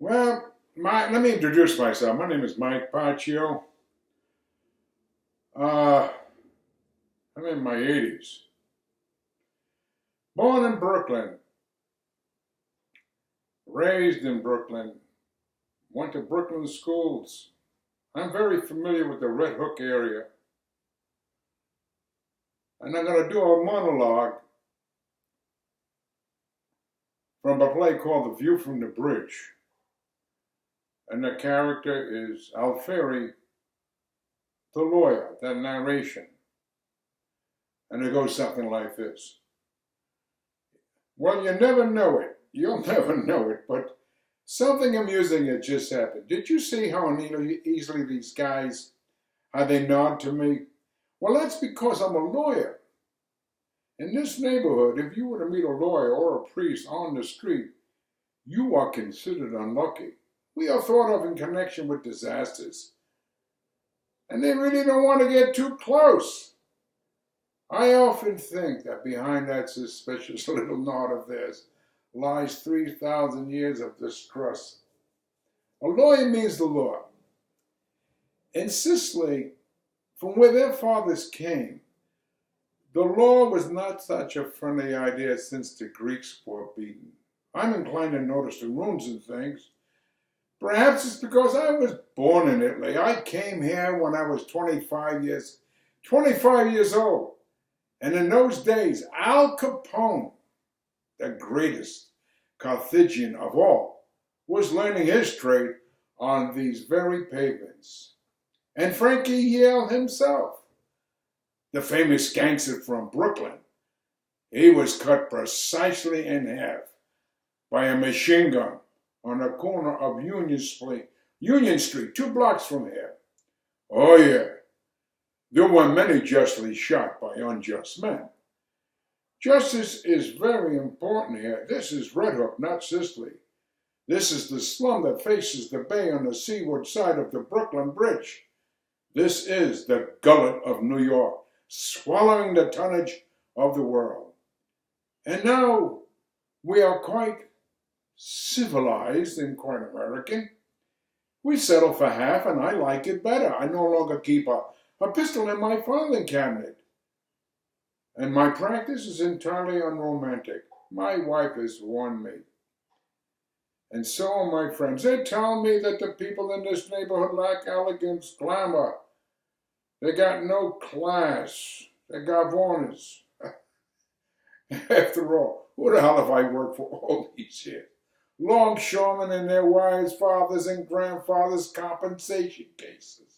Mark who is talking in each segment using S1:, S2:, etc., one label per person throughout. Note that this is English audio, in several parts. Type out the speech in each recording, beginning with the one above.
S1: Well, let me introduce myself. My name is Mike Paccio. Uh, I'm in my 80s. Born in Brooklyn, raised in Brooklyn, went to Brooklyn schools. I'm very familiar with the Red Hook area. And I'm going to do a monologue from a play called The View from the Bridge. And the character is Alfieri, the lawyer, that narration. And it goes something like this. Well, you never know it. You'll never know it, but something amusing had just happened. Did you see how easily these guys, how they nod to me? Well, that's because I'm a lawyer. In this neighborhood, if you were to meet a lawyer or a priest on the street, you are considered unlucky. We are thought of in connection with disasters. And they really don't want to get too close. I often think that behind that suspicious little nod of theirs lies 3,000 years of distrust. A lawyer means the law. In Sicily, from where their fathers came, the law was not such a friendly idea since the Greeks were beaten. I'm inclined to notice the runes and things. Perhaps it's because I was born in Italy. I came here when I was 25 years old. And in those days, Al Capone, the greatest Carthaginian of all, was learning his trade on these very pavements. And Frankie Yale himself, the famous gangster from Brooklyn, he was cut precisely in half by a machine gun on the corner of Union Street, 2 blocks from here. Oh yeah, there were many justly shot by unjust men. Justice is very important here. This is Red Hook, not Sicily. This is the slum that faces the bay on the seaward side of the Brooklyn Bridge. This is the gullet of New York, swallowing the tonnage of the world. And now we are quite civilized and quite American. We settle for half, and I like it better. I no longer keep a pistol in my filing cabinet. And my practice is entirely unromantic. My wife has warned me. And so are my friends. They tell me that the people in this neighborhood lack elegance, glamour. They got no class. They got warners. After all, who the hell have I worked for all these years? Longshoremen and their wives, fathers and grandfathers' compensation cases,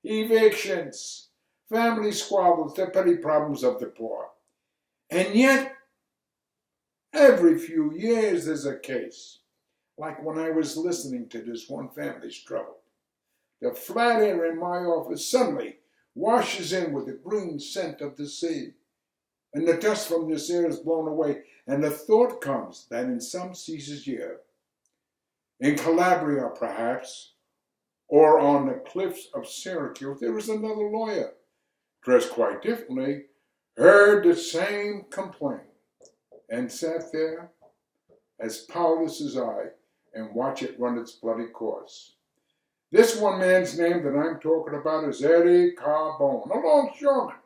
S1: evictions, family squabbles, the petty problems of the poor. And yet, every few years there's a case. Like when I was listening to this one family's trouble. The flat air in my office suddenly washes in with the green scent of the sea. And the dust from this air is blown away. And the thought comes that in some Caesar's year, in Calabria perhaps, or on the cliffs of Syracuse, there is another lawyer, dressed quite differently, heard the same complaint, and sat there as powerless as I, and watch it run its bloody course. This one man's name that I'm talking about is Eddie Carbone, a longshoreman,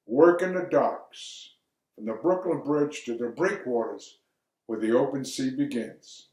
S1: working the docks from the Brooklyn Bridge to the breakwaters where the open sea begins.